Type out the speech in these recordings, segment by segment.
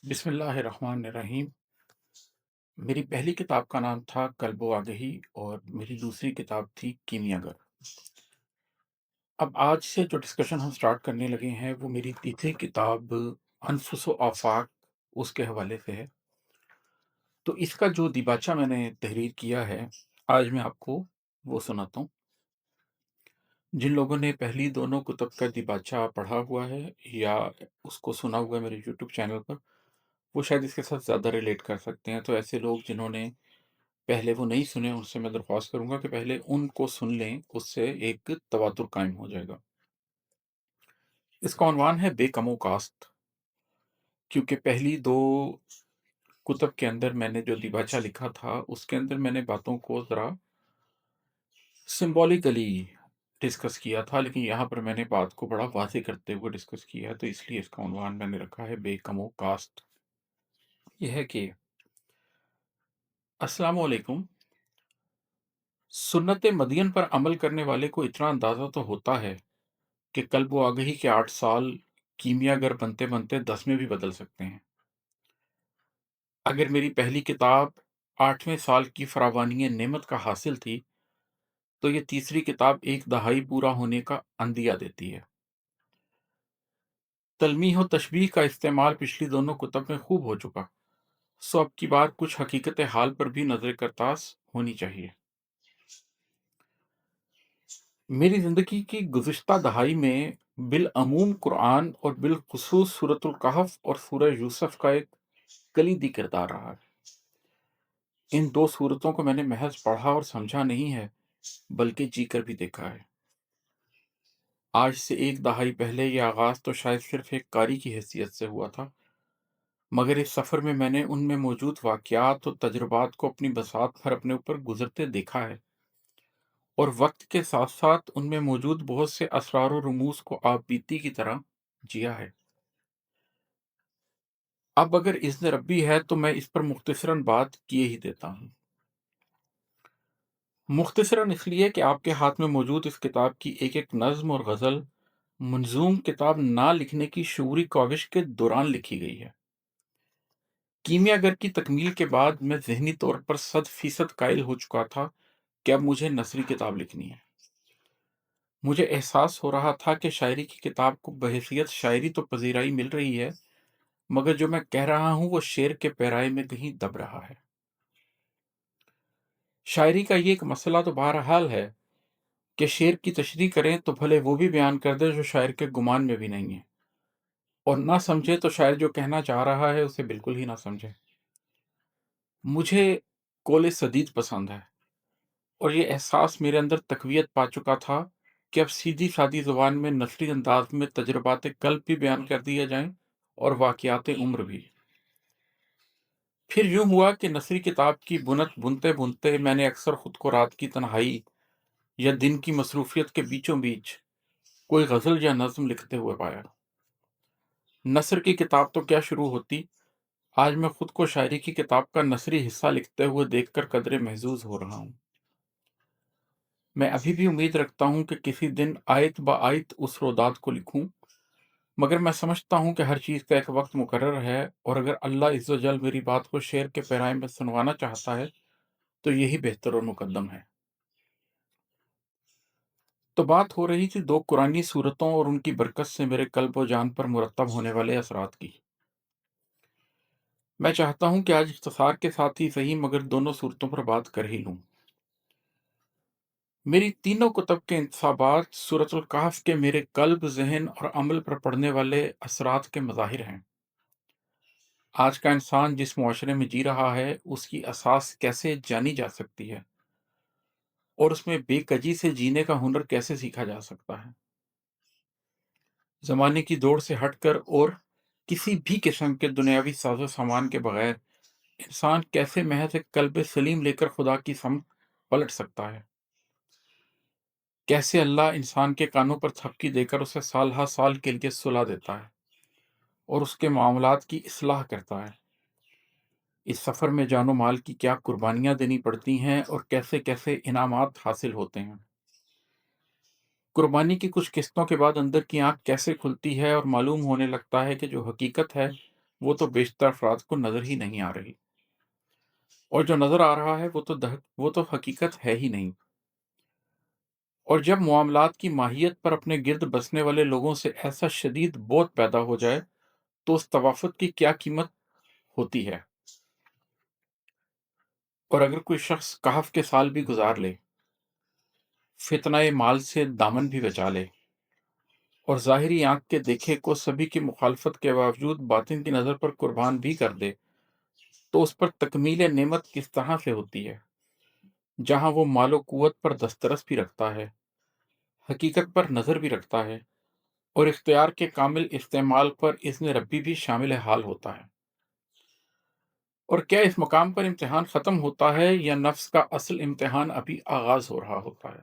بسم اللہ الرحمن الرحیم۔ میری پہلی کتاب کا نام تھا کلب و آگہی اور میری دوسری کتاب تھی کیمیا گر۔ اب آج سے جو ڈسکشن ہم سٹارٹ کرنے لگے ہیں وہ میری تیسری کتاب انفس و آفاق اس کے حوالے سے ہے۔ تو اس کا جو دیباچہ میں نے تحریر کیا ہے آج میں آپ کو وہ سناتا ہوں۔ جن لوگوں نے پہلی دونوں کتب کا دیباچہ پڑھا ہوا ہے یا اس کو سنا ہوا ہے میرے یوٹیوب چینل پر، وہ شاید اس کے ساتھ زیادہ ریلیٹ کر سکتے ہیں۔ تو ایسے لوگ جنہوں نے پہلے وہ نہیں سنے ان سے میں درخواست کروں گا کہ پہلے ان کو سن لیں، اس سے ایک تواتر قائم ہو جائے گا۔ اس کا عنوان ہے بے کم و کاست، کیونکہ پہلی دو کتب کے اندر میں نے جو دیباچہ لکھا تھا اس کے اندر میں نے باتوں کو ذرا سمبولیکلی ڈسکس کیا تھا، لیکن یہاں پر میں نے بات کو بڑا واضح کرتے ہوئے ڈسکس کیا ہے، تو اس لیے اس کا عنوان میں نے رکھا ہے بے کم و کاست۔ یہ ہے کہ السلام علیکم۔ سنت مدین پر عمل کرنے والے کو اتنا اندازہ تو ہوتا ہے کہ کلب و آگہی کے 8 سال کیمیا گر بنتے بنتے 10 میں بھی بدل سکتے ہیں۔ اگر میری پہلی کتاب 8ویں سال کی فراوانی نعمت کا حاصل تھی تو یہ تیسری کتاب 1 دہائی پورا ہونے کا عندیہ دیتی ہے۔ تلمیح و تشبیہ کا استعمال پچھلی دونوں کتب میں خوب ہو چکا، سو اب کی بار کچھ حقیقت حال پر بھی نظر کرتاس ہونی چاہیے۔ میری زندگی کی گزشتہ دہائی میں بالعموم قرآن اور بالخصوص سورۃ الکہف اور سورہ یوسف کا ایک کلیدی کردار رہا ہے۔ ان دو صورتوں کو میں نے محض پڑھا اور سمجھا نہیں ہے، بلکہ جی کر بھی دیکھا ہے۔ آج سے 1 دہائی پہلے یہ آغاز تو شاید صرف ایک قاری کی حیثیت سے ہوا تھا، مگر اس سفر میں نے ان میں موجود واقعات اور تجربات کو اپنی بساط پر اپنے اوپر گزرتے دیکھا ہے، اور وقت کے ساتھ ساتھ ان میں موجود بہت سے اسرار و رموز کو آپ بیتی کی طرح جیا ہے۔ اب اگر اذن ربی ہے تو میں اس پر مختصراً بات کیے ہی دیتا ہوں۔ مختصراً اس لیے کہ آپ کے ہاتھ میں موجود اس کتاب کی ایک ایک نظم اور غزل منظوم کتاب نہ لکھنے کی شعوری کاوش کے دوران لکھی گئی ہے۔ کیمیا گر کی تکمیل کے بعد میں ذہنی طور پر 100% قائل ہو چکا تھا کہ اب مجھے نثری کتاب لکھنی ہے۔ مجھے احساس ہو رہا تھا کہ شاعری کی کتاب کو بحیثیت شاعری تو پذیرائی مل رہی ہے، مگر جو میں کہہ رہا ہوں وہ شعر کے پیرائے میں کہیں دب رہا ہے۔ شاعری کا یہ ایک مسئلہ تو بہرحال ہے کہ شعر کی تشریح کریں تو بھلے وہ بھی بیان کر دے جو شاعر کے گمان میں بھی نہیں ہے، اور نہ سمجھے تو شاعر جو کہنا چاہ رہا ہے اسے بالکل ہی نہ سمجھے۔ مجھے قول سدید پسند ہے، اور یہ احساس میرے اندر تقویت پا چکا تھا کہ اب سیدھی سادی زبان میں نثری انداز میں تجربات قلب بھی بیان کر دیے جائیں اور واقعات عمر بھی۔ پھر یوں ہوا کہ نثری کتاب کی بنت بنتے بنتے میں نے اکثر خود کو رات کی تنہائی یا دن کی مصروفیت کے بیچوں بیچ کوئی غزل یا نظم لکھتے ہوئے پایا۔ نثر کی کتاب تو کیا شروع ہوتی، آج میں خود کو شاعری کی کتاب کا نثری حصہ لکھتے ہوئے دیکھ کر قدرے محظوظ ہو رہا ہوں۔ میں ابھی بھی امید رکھتا ہوں کہ کسی دن آیت با آیت اس رودات کو لکھوں، مگر میں سمجھتا ہوں کہ ہر چیز کا ایک وقت مقرر ہے، اور اگر اللہ عز و جل میری بات کو شعر کے پیرائے میں سنوانا چاہتا ہے تو یہی بہتر اور مقدم ہے۔ تو بات ہو رہی تھی دو قرآنی صورتوں اور ان کی برکت سے میرے قلب و جان پر مرتب ہونے والے اثرات کی۔ میں چاہتا ہوں کہ آج اختصار کے ساتھ ہی صحیح مگر دونوں صورتوں پر بات کر ہی لوں۔ میری تینوں کتب کے انتسابات سورۃ الکہف کے میرے قلب، ذہن اور عمل پر پڑنے والے اثرات کے مظاہر ہیں۔ آج کا انسان جس معاشرے میں جی رہا ہے اس کی اساس کیسے جانی جا سکتی ہے، اور اس میں بے کجی سے جینے کا ہنر کیسے سیکھا جا سکتا ہے۔ زمانے کی دوڑ سے ہٹ کر اور کسی بھی قسم کے دنیاوی ساز و سامان کے بغیر انسان کیسے محض ایک قلب سلیم لے کر خدا کی سمت پلٹ سکتا ہے؟ کیسے اللہ انسان کے کانوں پر تھپکی دے کر اسے سال ہا سال کے لیے سلا دیتا ہے اور اس کے معاملات کی اصلاح کرتا ہے؟ اس سفر میں جان و مال کی کیا قربانیاں دینی پڑتی ہیں اور کیسے کیسے انعامات حاصل ہوتے ہیں؟ قربانی کی کچھ قسطوں کے بعد اندر کی آنکھ کیسے کھلتی ہے اور معلوم ہونے لگتا ہے کہ جو حقیقت ہے وہ تو بیشتر افراد کو نظر ہی نہیں آ رہی، اور جو نظر آ رہا ہے وہ تو حقیقت ہے ہی نہیں۔ اور جب معاملات کی ماہیت پر اپنے گرد بسنے والے لوگوں سے ایسا شدید بوجھ پیدا ہو جائے تو اس توافت کی کیا قیمت ہوتی ہے؟ اور اگر کوئی شخص کہف کے سال بھی گزار لے، فتنہ مال سے دامن بھی بچا لے، اور ظاہری آنکھ کے دیکھے کو سبھی کی مخالفت کے باوجود باطن کی نظر پر قربان بھی کر دے، تو اس پر تکمیل نعمت کس طرح سے ہوتی ہے، جہاں وہ مال و قوت پر دسترس بھی رکھتا ہے، حقیقت پر نظر بھی رکھتا ہے، اور اختیار کے کامل استعمال پر اذن ربی بھی شامل حال ہوتا ہے۔ اور کیا اس مقام پر امتحان ختم ہوتا ہے یا نفس کا اصل امتحان ابھی آغاز ہو رہا ہوتا ہے؟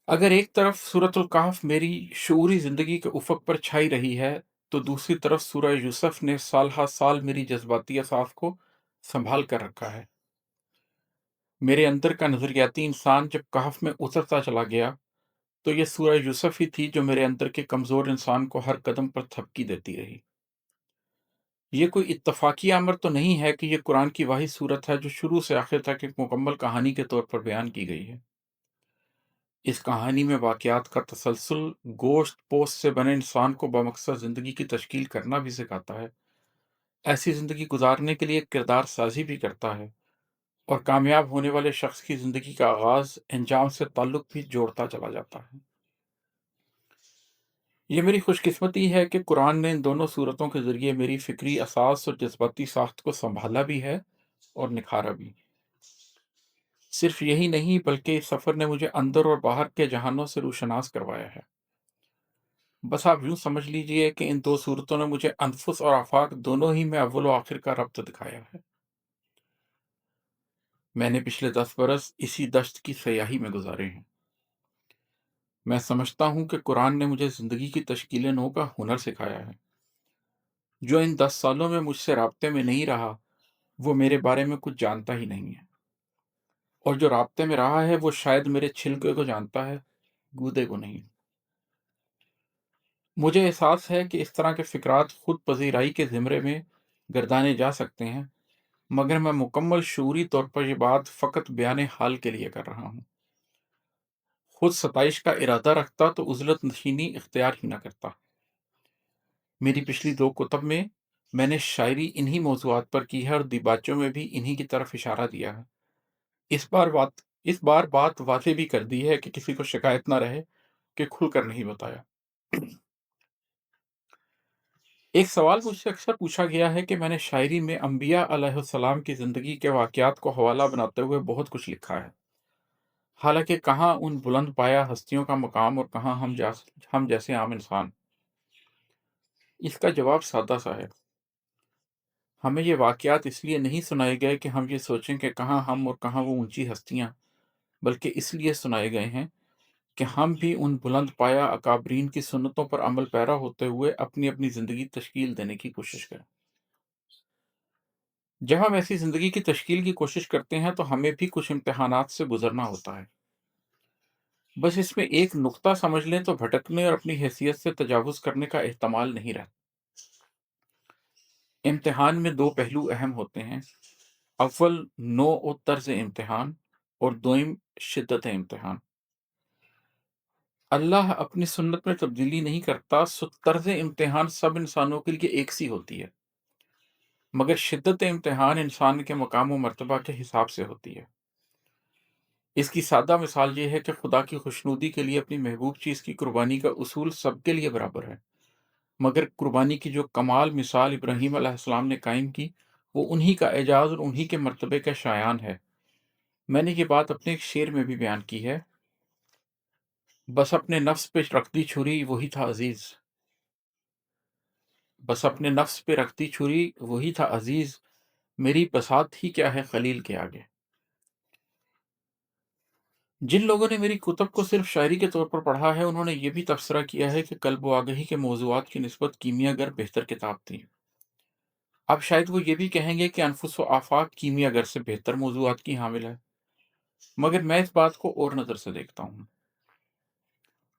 اگر ایک طرف سورۃ الکہف میری شعوری زندگی کے افق پر چھائی رہی ہے، تو دوسری طرف سورہ یوسف نے سال ہا سال میری جذباتی اثاث کو سنبھال کر رکھا ہے۔ میرے اندر کا نظریاتی انسان جب کہف میں اترتا چلا گیا، تو یہ سورہ یوسف ہی تھی جو میرے اندر کے کمزور انسان کو ہر قدم پر تھپکی دیتی رہی۔ یہ کوئی اتفاقی امر تو نہیں ہے کہ یہ قرآن کی واحد صورت ہے جو شروع سے آخر تک ایک مکمل کہانی کے طور پر بیان کی گئی ہے۔ اس کہانی میں واقعات کا تسلسل گوشت پوست سے بنے انسان کو بامقصد زندگی کی تشکیل کرنا بھی سکھاتا ہے، ایسی زندگی گزارنے کے لیے کردار سازی بھی کرتا ہے، اور کامیاب ہونے والے شخص کی زندگی کا آغاز انجام سے تعلق بھی جوڑتا چلا جاتا ہے۔ یہ میری خوش قسمتی ہے کہ قرآن نے ان دونوں صورتوں کے ذریعے میری فکری اساس اور جذباتی ساخت کو سنبھالا بھی ہے اور نکھارا بھی۔ صرف یہی نہیں بلکہ اس سفر نے مجھے اندر اور باہر کے جہانوں سے روشناس کروایا ہے۔ بس آپ یوں سمجھ لیجئے کہ ان دو صورتوں نے مجھے انفس اور آفاق دونوں ہی میں اول و آخر کا ربط دکھایا ہے۔ میں نے پچھلے 10 برس اسی دشت کی سیاحی میں گزارے ہیں۔ میں سمجھتا ہوں کہ قرآن نے مجھے زندگی کی تشکیل نو کا ہنر سکھایا ہے۔ جو ان 10 سالوں میں مجھ سے رابطے میں نہیں رہا، وہ میرے بارے میں کچھ جانتا ہی نہیں ہے، اور جو رابطے میں رہا ہے وہ شاید میرے چھلکے کو جانتا ہے، گودے کو نہیں۔ مجھے احساس ہے کہ اس طرح کے فکرات خود پذیرائی کے زمرے میں گردانے جا سکتے ہیں، مگر میں مکمل شعوری طور پر یہ بات فقط بیان حال کے لیے کر رہا ہوں۔ خود ستائش کا ارادہ رکھتا تو عزلت نشینی اختیار ہی نہ کرتا۔ میری پچھلی 2 کتب میں نے شاعری انہی موضوعات پر کی ہے اور دیباچوں میں بھی انہی کی طرف اشارہ دیا ہے۔ اس بار بات واضح بھی کر دی ہے کہ کسی کو شکایت نہ رہے کہ کھل کر نہیں بتایا۔ ایک سوال مجھ سے اکثر پوچھا گیا ہے کہ میں نے شاعری میں انبیاء علیہ السلام کی زندگی کے واقعات کو حوالہ بناتے ہوئے بہت کچھ لکھا ہے، حالانکہ کہاں ان بلند پایہ ہستیوں کا مقام اور کہاں ہم جیسے عام انسان۔ اس کا جواب سادہ سا ہے۔ ہمیں یہ واقعات اس لیے نہیں سنائے گئے کہ ہم یہ سوچیں کہ کہاں ہم اور کہاں وہ اونچی ہستیاں، بلکہ اس لیے سنائے گئے ہیں کہ ہم بھی ان بلند پایہ اکابرین کی سنتوں پر عمل پیرا ہوتے ہوئے اپنی اپنی زندگی تشکیل دینے کی کوشش کریں۔ جب ہم ایسی زندگی کی تشکیل کی کوشش کرتے ہیں تو ہمیں بھی کچھ امتحانات سے گزرنا ہوتا ہے۔ بس اس میں ایک نقطہ سمجھ لیں تو بھٹکنے اور اپنی حیثیت سے تجاوز کرنے کا احتمال نہیں رہتا۔ امتحان میں 2 پہلو اہم ہوتے ہیں، اول نوع و طرز امتحان اور دوئم شدت امتحان۔ اللہ اپنی سنت میں تبدیلی نہیں کرتا، سو طرز امتحان سب انسانوں کے لیے ایک سی ہوتی ہے، مگر شدت امتحان انسان کے مقام و مرتبہ کے حساب سے ہوتی ہے۔ اس کی سادہ مثال یہ ہے کہ خدا کی خوشنودی کے لیے اپنی محبوب چیز کی قربانی کا اصول سب کے لیے برابر ہے، مگر قربانی کی جو کمال مثال ابراہیم علیہ السلام نے قائم کی، وہ انہی کا اعجاز اور انہی کے مرتبے کا شایان ہے۔ میں نے یہ بات اپنے ایک شعر میں بھی بیان کی ہے، بس اپنے نفس پہ رکھ دی چھری وہی تھا عزیز، بس اپنے نفس پہ رکھ دی چھری وہی تھا عزیز، میری بساط ہی کیا ہے خلیل کے آگے۔ جن لوگوں نے میری کتب کو صرف شاعری کے طور پر پڑھا ہے، انہوں نے یہ بھی تبصرہ کیا ہے کہ قلب و آگہی کے موضوعات کی نسبت کیمیا گر بہتر کتاب تھی۔ اب شاید وہ یہ بھی کہیں گے کہ انفس و آفاق کیمیا گر سے بہتر موضوعات کی حامل ہے، مگر میں اس بات کو اور نظر سے دیکھتا ہوں۔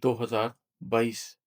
2022